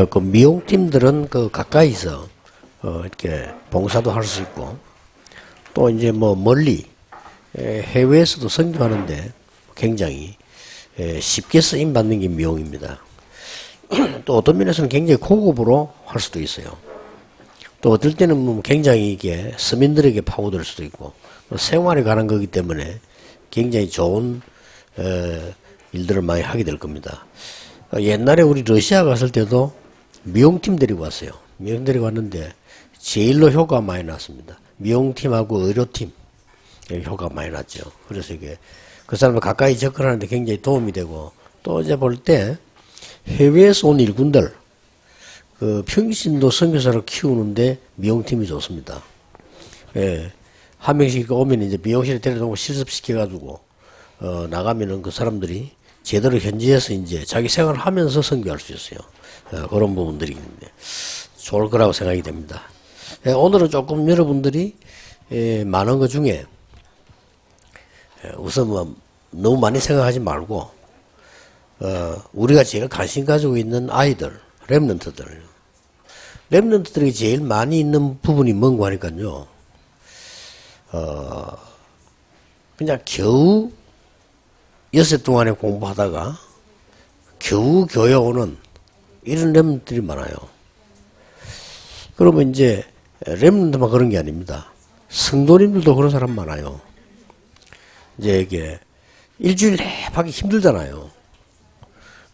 그 미용팀들은 그 가까이서 이렇게 봉사도 할 수 있고, 또 이제 뭐 멀리 해외에서도 선교하는데 굉장히 쉽게 쓰임 받는 게 미용입니다. 또 어떤 면에서는 굉장히 고급으로 할 수도 있어요. 또 어떨 때는 뭐 굉장히 이게 서민들에게 파고들 수도 있고, 생활에 관한 거기 때문에 굉장히 좋은 일들을 많이 하게 될 겁니다. 옛날에 우리 러시아 갔을 때도 미용팀 데리고 왔어요. 미용 데리고 왔는데 제일로 효과가 많이 났습니다. 미용팀하고 의료팀 효과가 많이 났죠. 그래서 이게 그 사람을 가까이 접근하는데 굉장히 도움이 되고, 또 이제 볼 때 해외에서 온 일꾼들 그 평신도 선교사를 키우는데 미용팀이 좋습니다. 예. 한 명씩 오면 이제 미용실에 데려다고 실습시켜가지고, 나가면은 그 사람들이 제대로 현지에서 이제 자기 생활을 하면서 선교할 수 있어요. 그런 부분들이 있는데, 좋을 거라고 생각이 됩니다. 예, 오늘은 조금 여러분들이, 많은 것 중에, 우선 뭐, 너무 많이 생각하지 말고, 우리가 제일 관심 가지고 있는 아이들, 랩런트들이 제일 많이 있는 부분이 뭔가 하니까요. 그냥 겨우 6살 동안에 공부하다가 겨우 교회 오는 이런 랩런트들이 많아요. 그러면 이제 랩런트만 그런 게 아닙니다. 성도님들도 그런 사람 많아요. 이제 이게 일주일 내내 힘들잖아요.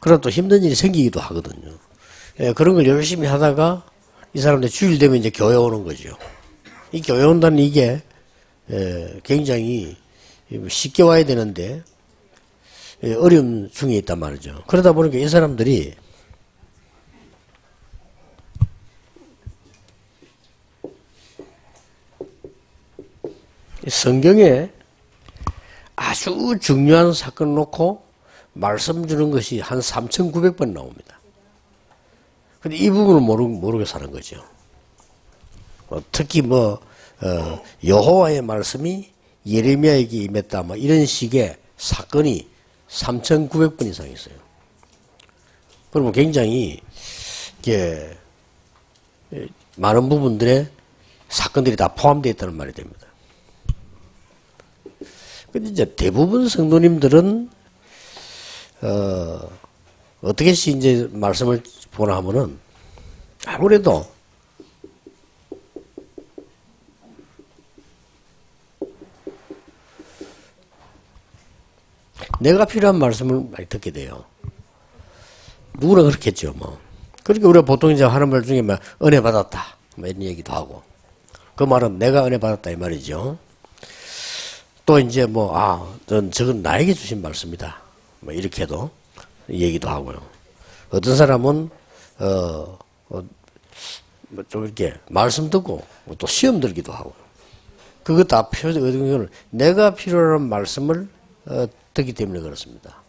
그러다 또 힘든 일이 생기기도 하거든요. 예, 그런 걸 열심히 하다가 이 사람들 주일 되면 이제 교회 오는 거죠. 이 교회 온다는 이게 굉장히 쉽게 와야 되는데 어려움 중에 있단 말이죠. 그러다 보니까 이 사람들이 성경에 아주 중요한 사건을 놓고 말씀 주는 것이 한 3,900번 나옵니다. 근데 이 부분을 모르게 사는 거죠. 특히 여호와의 말씀이 예레미야에게 임했다, 이런 식의 사건이 3,900번 이상 있어요. 그러면 굉장히, 많은 부분들의 사건들이 다 포함되어 있다는 말이 됩니다. 근데 이제 대부분 성도님들은, 어떻게 이제 말씀을 보나 하면은, 아무래도 내가 필요한 말씀을 많이 듣게 돼요. 누구나 그렇겠죠, 뭐. 그러니까 우리가 보통 이제 하는 말 중에 은혜 받았다, 이런 얘기도 하고. 그 말은 내가 은혜 받았다, 이 말이죠. 또 이제 저건 나에게 주신 말씀이다. 이렇게도 얘기도 하고요. 어떤 사람은, 좀 이렇게 말씀 듣고 또 시험 들기도 하고. 그거 다 내가 필요한 말씀을 듣기 때문에 그렇습니다.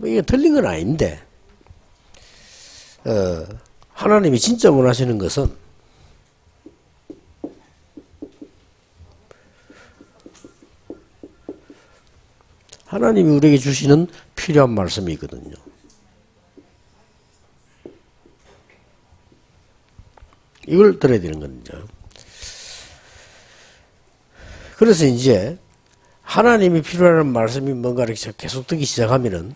이게 틀린 건 아닌데, 하나님이 진짜 원하시는 것은 하나님이 우리에게 주시는 필요한 말씀이 있거든요. 이걸 들어야 되는 겁니다. 그래서 이제 하나님이 필요한 말씀이 뭔가 이렇게 계속 듣기 시작하면은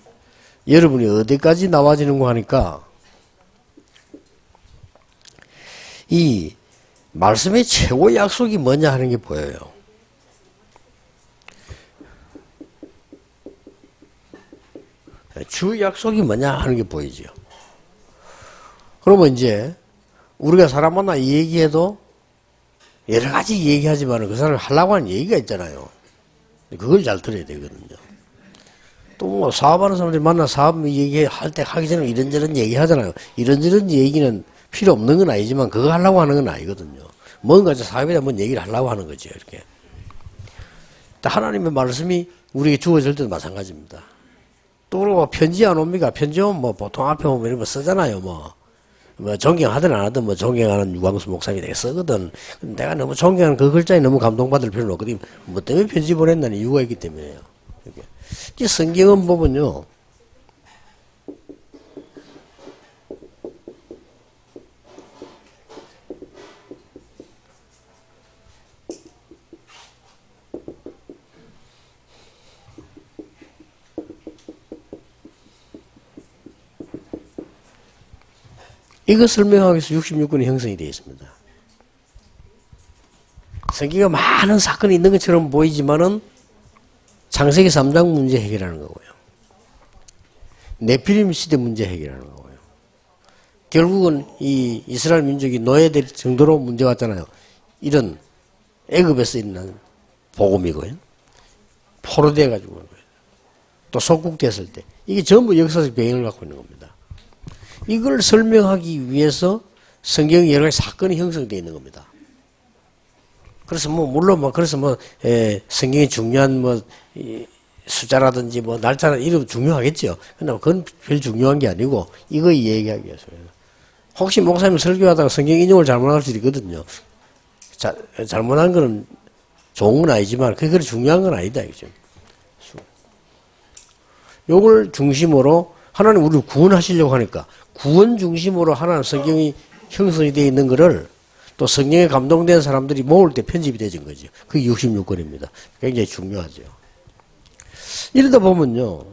여러분이 어디까지 나와지는 거 하니까 이 말씀의 최고 약속이 뭐냐 하는 게 보여요. 주 약속이 뭐냐 하는 게 보이죠. 그러면 이제 우리가 사람 만나 이 얘기해도 여러 가지 얘기하지만 그 사람이 하려고 하는 얘기가 있잖아요. 그걸 잘 들어야 되거든요. 또 사업하는 사람들이 만나 사업 얘기할 때 하기 전에 이런저런 얘기 하잖아요. 이런저런 얘기는 필요 없는 건 아니지만 그거 하려고 하는 건 아니거든요. 뭔가 사업에 대한 얘기를 하려고 하는 거죠. 이렇게. 하나님의 말씀이 우리에게 주어질 때도 마찬가지입니다. 또 그리고 편지 안 옵니까? 편지 오면 보통 앞에 오면 이런 거 쓰잖아요. 존경하든 안 하든 존경하는 유광수 목사님이 되게 쓰거든. 내가 너무 존경하는 그 글자에 너무 감동받을 필요는 없거든. 뭐 때문에 편지 보냈다는 이유가 있기 때문에요. 이렇게. 성경은 보면요. 이거 설명하기 위해서 66권이 형성이 되어 있습니다. 성경에 많은 사건이 있는 것처럼 보이지만은 창세기 3장 문제 해결하는 거고요. 네피림 시대 문제 해결하는 거고요. 결국은 이 이스라엘 민족이 노예될 정도로 문제가 왔잖아요. 이런 애굽에서 일어난 복음이고요. 포로돼가지고 오는 거예요. 또 속국됐을 때. 이게 전부 역사적 배경을 갖고 있는 겁니다. 이걸 설명하기 위해서 성경에 여러 가지 사건이 형성되어 있는 겁니다. 그래서 물론 그래서 성경이 중요한 숫자라든지 날짜나 이런 중요하겠죠. 근데 그건 별 중요한 게 아니고 이거 얘기하기 위해서요. 혹시 목사님 설교하다가 성경 인용을 잘못할 수도 있거든요. 잘못한 거는 좋은 건 아니지만 그게 중요한 건 아니다 이거죠. 요걸 중심으로 하나님 우리를 구원하시려고 하니까 구원 중심으로 하나님 성경이 형성이 되어 있는 거를 또 성경에 감동된 사람들이 모을 때 편집이 되어진 거죠. 그게 66권입니다. 굉장히 중요하죠. 이러다 보면요.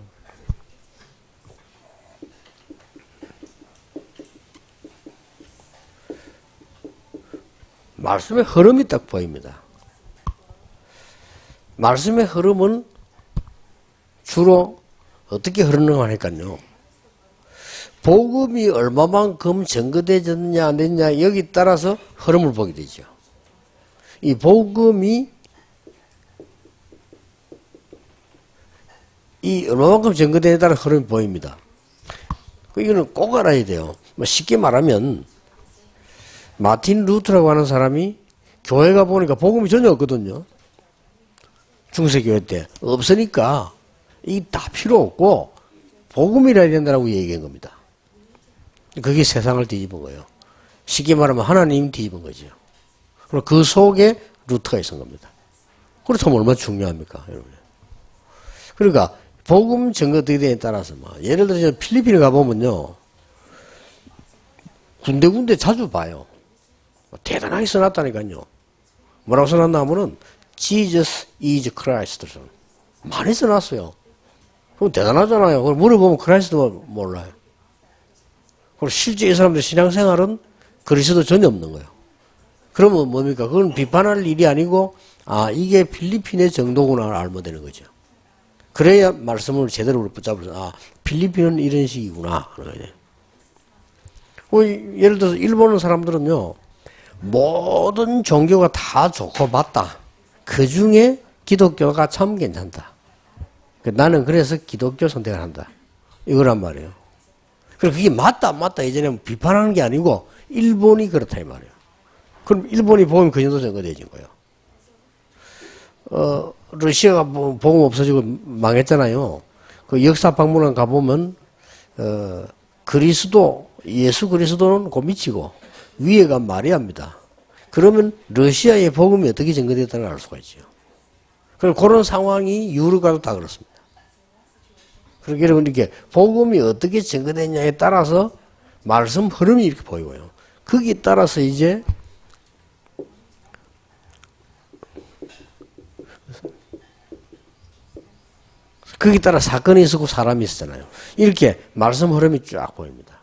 말씀의 흐름이 딱 보입니다. 말씀의 흐름은 주로 어떻게 흐르는가 하니까요. 복음이 얼마만큼 증거되었느냐 안 됐냐 여기 따라서 흐름을 보게 되죠. 이 복음이 이 얼마만큼 증거되느냐에 따라 흐름이 보입니다. 이거는 꼭 알아야 돼요. 쉽게 말하면 마틴 루터라고 하는 사람이 교회 가 보니까 복음이 전혀 없거든요. 중세교회 때 없으니까 이 다 필요 없고 복음이라야 된다라고 얘기한 겁니다. 그게 세상을 뒤집은 거예요. 쉽게 말하면 하나님 뒤집은 거죠. 그리고 그 속에 루터가 있은 겁니다. 그렇다면 얼마나 중요합니까, 여러분? 그러니까 복음 증거되기에 따라서 예를 들어서 필리핀에 가보면요. 군데군데 자주 봐요. 대단하게 써놨다니까요. 뭐라고 써놨나 하면은 Jesus is Christ. 많이 써놨어요. 그럼 대단하잖아요. 그걸 물어보면 크라이스트도 몰라요. 그리고 실제 이 사람들 신앙생활은 그리스도 전혀 없는 거예요. 그러면 뭡니까? 그건 비판할 일이 아니고 이게 필리핀의 정도구나 알면 되는 거죠. 그래야 말씀을 제대로 붙잡을 수 필리핀은 이런 식이구나 하는 거예요. 예를 들어서 일본 사람들은요. 모든 종교가 다 좋고 맞다. 그 중에 기독교가 참 괜찮다. 나는 그래서 기독교 선택을 한다. 이거란 말이에요. 그리고 그게 맞다 안 맞다 예전에 비판하는 게 아니고 일본이 그렇다 이 말이에요. 그럼 일본이 복음이 그 정도 증거되어진 거예요. 러시아가 복음 없어지고 망했잖아요. 그 역사 박물관 가보면 예수 그리스도는 곧 미치고 위에가 마리아입니다. 그러면 러시아의 복음이 어떻게 증거되었다는 걸 알 수가 있죠. 그리고 그런 상황이 유럽과도 다 그렇습니다. 그러니까 여러분 이렇게 복음이 어떻게 증거되냐에 따라서 말씀 흐름이 이렇게 보이고요. 거기에 따라서 이제 거기에 따라 사건이 있었고 사람이 있었잖아요. 이렇게 말씀 흐름이 쫙 보입니다.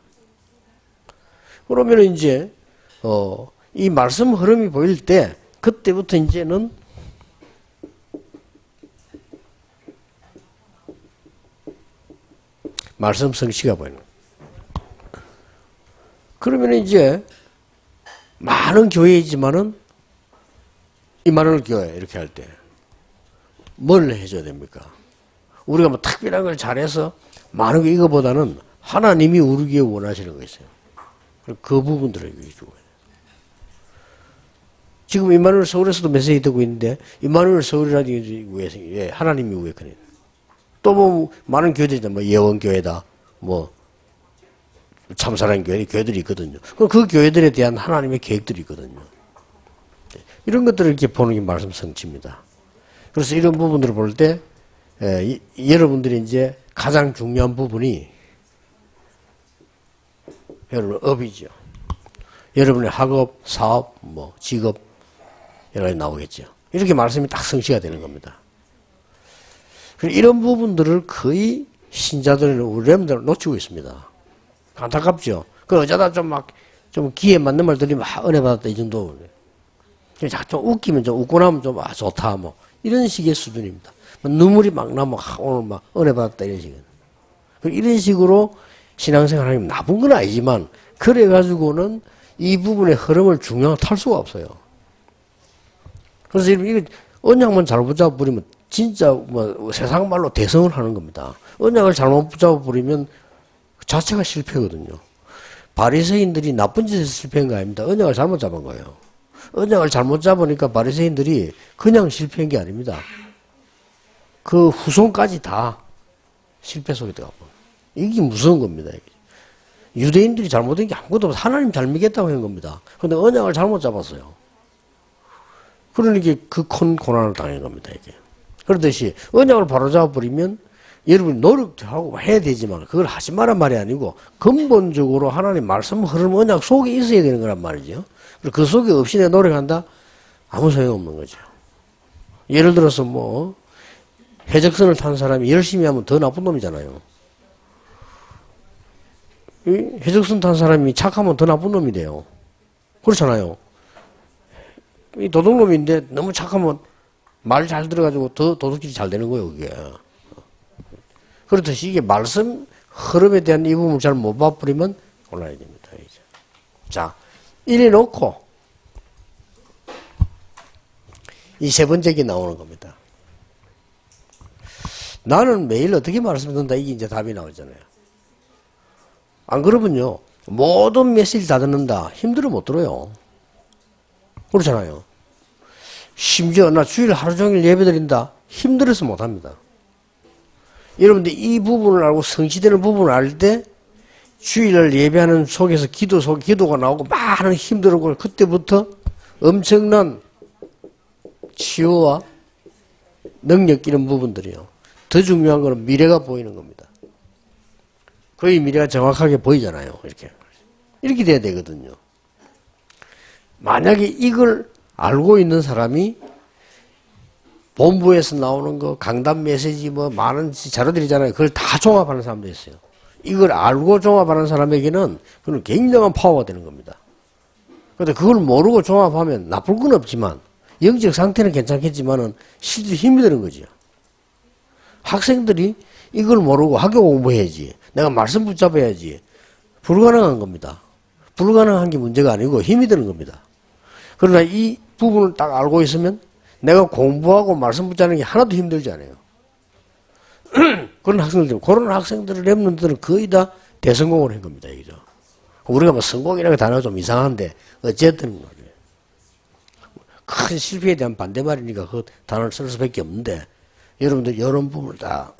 그러면 이제 이 말씀 흐름이 보일 때 그때부터 이제는 말씀 성취가 보이는 거예요. 그러면 이제 많은 교회이지만은 이만을 교회 이렇게 할 때 뭘 해줘야 됩니까? 우리가 특별한 걸 잘해서 많은 거 이거보다는 하나님이 우리에게 원하시는 거 있어요. 그 부분들을 얘기해주고 지금 임마누엘 서울에서도 메시지 듣고 있는데 임마누엘 서울이라는 위해서 하나님이 왜 그래? 또 많은 교회들이 예원교회다 참사랑 교회들이 있거든요. 그 교회들에 대한 하나님의 계획들이 있거든요. 이런 것들을 이렇게 보는 게 말씀 성취입니다. 그래서 이런 부분들을 볼 때 여러분들이 이제 가장 중요한 부분이 여러분 업이죠. 여러분의 학업, 사업, 직업 여러 가지 나오겠죠. 이렇게 말씀이 딱 성취가 되는 겁니다. 이런 부분들을 거의 신자들은 우리 렘들을 놓치고 있습니다. 안타깝죠. 어쩌다 좀 좀 기에 맞는 말 들으면 은혜 받았다 이 정도. 좀 웃기면 좀 웃고 나면 좀 좋다 뭐 이런 식의 수준입니다. 눈물이 막 나면 오늘 막 은혜 받았다 이런 식은. 이런 식으로 신앙생활 하면 나쁜 건 아니지만 그래 가지고는 이 부분의 흐름을 중요하게 탈 수가 없어요. 그래서 이거 언약만 잘못 잡아버리면 진짜 뭐 세상 말로 대성을 하는 겁니다. 언약을 잘못 잡아버리면 자체가 실패거든요. 바리새인들이 나쁜 짓에서 실패한 거 아닙니다. 언약을 잘못 잡은 거예요. 언약을 잘못 잡으니까 바리새인들이 그냥 실패한 게 아닙니다. 그 후손까지 다 실패 속에 들어가고 이게 무서운 겁니다. 유대인들이 잘못한 게 아무것도 없어. 하나님 잘 믿겠다고 한 겁니다. 그런데 언약을 잘못 잡았어요. 그러니까 그 큰 고난을 당한 겁니다. 이게. 그러듯이 언약을 바로 잡아버리면 여러분이 노력도 하고 해야 되지만 그걸 하지 말란 말이 아니고 근본적으로 하나님 말씀 흐름 언약 속에 있어야 되는 거란 말이죠. 그 속에 없이 내가 노력한다? 아무 소용없는 거죠. 예를 들어서 뭐 해적선을 탄 사람이 열심히 하면 더 나쁜 놈이잖아요. 해적선 탄 사람이 착하면 더 나쁜 놈이 돼요. 그렇잖아요. 이 도둑놈인데 너무 착하면 말 잘 들어가지고 더 도둑질이 잘 되는 거예요, 그게. 그렇듯이 이게 말씀 흐름에 대한 이 부분을 잘 못 봐버리면 곤란이 됩니다. 이제. 자, 이래 놓고 이 세 번째 게 나오는 겁니다. 나는 매일 어떻게 말씀 듣는다 이게 이제 답이 나오잖아요. 안 그러면요 모든 메시지 다 듣는다 힘들어 못 들어요. 그렇잖아요. 심지어 나 주일 하루 종일 예배 드린다 힘들어서 못 합니다. 여러분들 이 부분을 알고 성취되는 부분을 알 때 주일을 예배하는 속에서 기도가 나오고 많은 힘들고 그때부터 엄청난 치유와 능력 이런 부분들이요. 더 중요한 거는 미래가 보이는 겁니다. 거의 미래가 정확하게 보이잖아요. 이렇게 돼야 되거든요. 만약에 이걸 알고 있는 사람이 본부에서 나오는 거, 강단 메시지 뭐 많은 자료들이잖아요. 그걸 다 종합하는 사람도 있어요. 이걸 알고 종합하는 사람에게는 그건 굉장한 파워가 되는 겁니다. 그런데 그걸 모르고 종합하면 나쁠 건 없지만 영적 상태는 괜찮겠지만은 실제 힘이 드는 거죠. 학생들이 이걸 모르고 학교 공부해야지. 내가 말씀 붙잡아야지. 불가능한 겁니다. 불가능한 게 문제가 아니고 힘이 드는 겁니다. 그러나 이 부분을 딱 알고 있으면 내가 공부하고 말씀 붙잡는 게 하나도 힘들지 않아요. 그런 학생들, 그런 학생들을 랩런들은 거의 다 대성공을 한 겁니다. 이죠. 우리가 뭐 성공이라는 단어가 좀 이상한데 어쨌든 큰 실패에 대한 반대말이니까 그 단어를 쓸 수밖에 없는데 여러분들 이런 부분을 다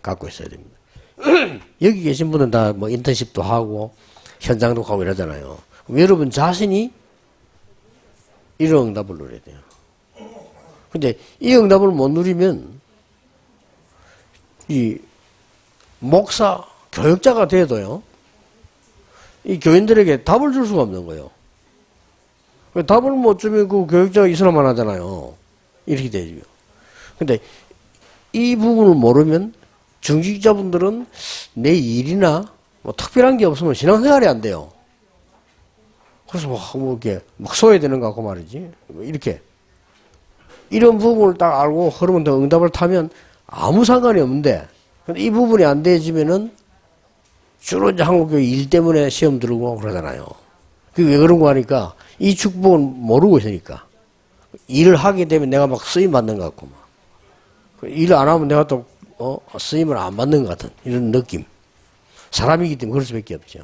갖고 있어야 됩니다. 여기 계신 분은 다 뭐 인턴십도 하고 현장도 가고 이러잖아요. 그럼 여러분 자신이 이런 응답을 누려야 돼요. 근데 이 응답을 못 누리면 이 목사, 교육자가 돼도요, 이 교인들에게 답을 줄 수가 없는 거예요. 답을 못 주면 그 교육자가 있으나만 하잖아요. 이렇게 되죠. 근데 이 부분을 모르면 중직자분들은 내 일이나 뭐 특별한 게 없으면 신앙생활이 안 돼요. 그래서 뭐 이렇게 막 소외되는 것 같고 말이지. 이렇게. 이런 부분을 딱 알고 흐르면 더 응답을 타면 아무 상관이 없는데, 근데 이 부분이 안 되어지면은 주로 이제 한국교회 일 때문에 시험 들고 그러잖아요. 그게 왜 그런 거 하니까 이 축복은 모르고 있으니까. 일을 하게 되면 내가 막 쓰임 받는 것 같고, 막. 일을 안 하면 내가 또, 쓰임을 안 받는 것 같은 이런 느낌. 사람이기 때문에 그럴 수밖에 없죠.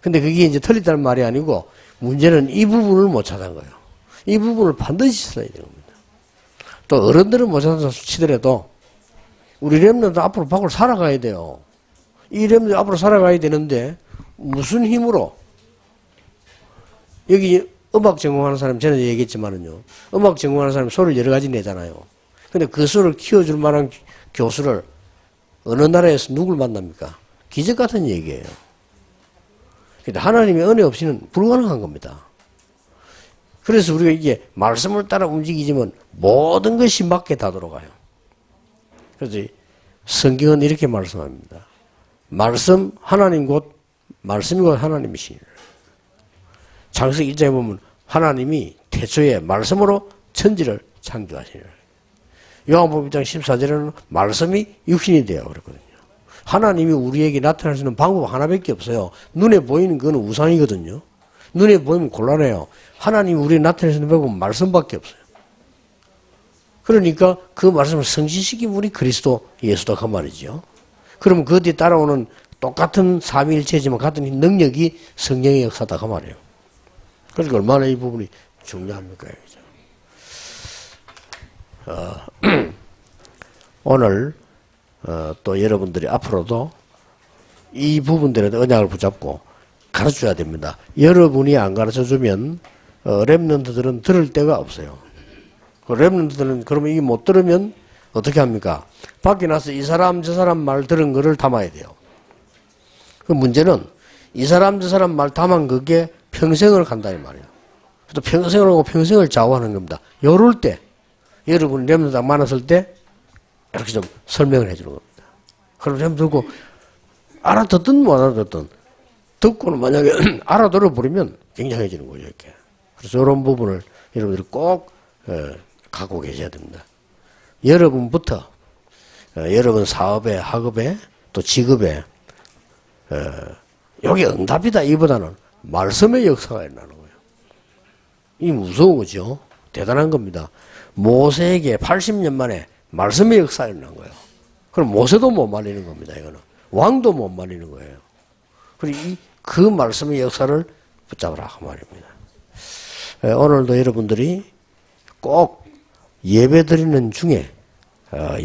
근데 그게 이제 틀리다는 말이 아니고 문제는 이 부분을 못 찾은 거예요. 이 부분을 반드시 써야 되는 겁니다. 또 어른들은 못 찾아서 치더라도 우리 렘넌트 앞으로 밖으로 살아가야 돼요. 이 렘넌트 앞으로 살아가야 되는데 무슨 힘으로 여기 음악 전공하는 사람 전에 얘기했지만은요. 음악 전공하는 사람이 소리를 여러 가지 내잖아요. 근데 그 소리를 키워줄 만한 교수를 어느 나라에서 누굴 만납니까? 기적 같은 얘기예요. 근데 하나님의 은혜 없이는 불가능한 겁니다. 그래서 우리가 이게 말씀을 따라 움직이지만 모든 것이 맞게 다 돌아가요. 그래서 성경은 이렇게 말씀합니다. 말씀이 곧 하나님이시니라. 창세기 1장에 보면 하나님이 태초에 말씀으로 천지를 창조하시니라. 요한복음 1장 14절에는 말씀이 육신이 되어 그랬거든요. 하나님이 우리에게 나타날 수 있는 방법 하나밖에 없어요. 눈에 보이는 건 우상이거든요. 눈에 보이면 곤란해요. 하나님이 우리에게 나타날 수 있는 방법은 말씀밖에 없어요. 그러니까 그 말씀을 성취시킨 분이 그리스도 예수다 그 말이죠. 그러면 그 뒤에 따라오는 똑같은 삼위일체지만 같은 능력이 성령의 역사다 그 말이에요. 그러니까 얼마나 이 부분이 중요합니까? 오늘 또 여러분들이 앞으로도 이 부분들에 언약을 붙잡고 가르쳐줘야 됩니다. 여러분이 안 가르쳐주면 렘넌트들은 들을 데가 없어요. 렘넌트들은 그러면 이게 못 들으면 어떻게 합니까? 밖에 나서 이 사람 저 사람 말 들은 거를 담아야 돼요. 그 문제는 이 사람 저 사람 말 담은 그게 평생을 간다 이 말이에요. 또 평생을 하고 평생을 좌우하는 겁니다. 요럴 때 여러분 렘넌트 만났을 때 이렇게 좀 설명을 해주는 겁니다. 그럼 좀 듣고 알아듣든 못 알아듣든 듣고는 만약에 알아들어 버리면 굉장해지는 거죠 이렇게. 그래서 이런 부분을 여러분들이 꼭 갖고 계셔야 됩니다. 여러분부터 여러분 사업에 학업에 또 직업에 여기 응답이다 이보다는 말씀의 역사가 일어나는 거예요. 이 무서운 거죠. 대단한 겁니다. 모세에게 80년 만에 말씀의 역사가 일어난 거예요. 그럼 모세도 못 말리는 겁니다. 이거는 왕도 못 말리는 거예요. 그리고 그 말씀의 역사를 붙잡으라 그 말입니다. 오늘도 여러분들이 꼭 예배드리는 중에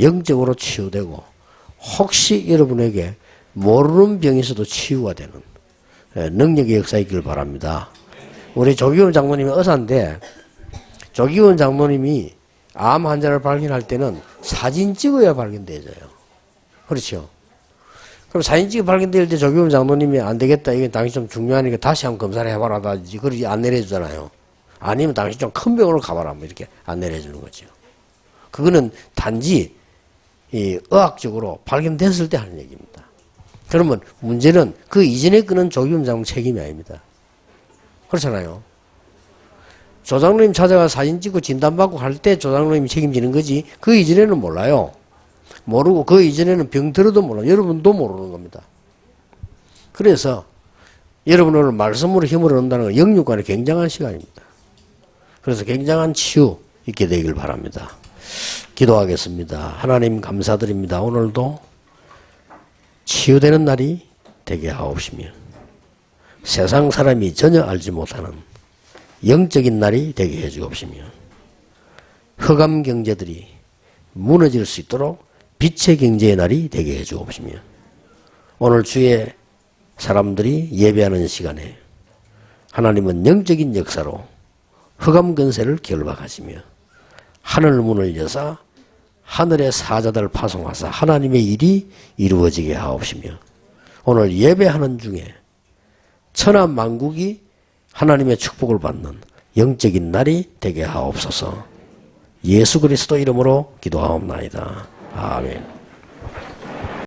영적으로 치유되고 혹시 여러분에게 모르는 병이 있어도 치유가 되는 능력의 역사가 있기를 바랍니다. 우리 조기훈 장로님이 의사인데 조기훈 장로님이 암 환자를 발견할 때는 사진 찍어야 발견되어져요. 그렇죠? 그럼 사진 찍어 발견될 때 조기훈 장로님이 안 되겠다. 이게 당신 좀 중요하니까 다시 한번 검사를 해봐라. 그러지 안 내려주잖아요. 아니면 당신 좀 큰 병으로 가봐라. 뭐 이렇게 안 내려주는 거죠. 그거는 단지 의학적으로 발견됐을 때 하는 얘기입니다. 그러면 문제는 그 이전에 끄는 조기훈 장로 책임이 아닙니다. 그렇잖아요. 조장로님 찾아가 사진 찍고 진단받고 할 때 조장로님이 책임지는 거지 그 이전에는 몰라요. 모르고 그 이전에는 병 들어도 몰라요. 여러분도 모르는 겁니다. 그래서 여러분 오늘 말씀으로 힘을 얻는다는 건 영육간의 굉장한 시간입니다. 그래서 굉장한 치유 있게 되길 바랍니다. 기도하겠습니다. 하나님 감사드립니다. 오늘도 치유되는 날이 되게 하옵시며 세상 사람이 전혀 알지 못하는 영적인 날이 되게 해주옵시며 흑암 경제들이 무너질 수 있도록 빛의 경제의 날이 되게 해주옵시며 오늘 주의 사람들이 예배하는 시간에 하나님은 영적인 역사로 흑암 근세를 결박하시며 하늘 문을 여사 하늘의 사자들 파송하사 하나님의 일이 이루어지게 하옵시며 오늘 예배하는 중에 천하 만국이 하나님의 축복을 받는 영적인 날이 되게 하옵소서. 예수 그리스도 이름으로 기도하옵나이다. 아멘.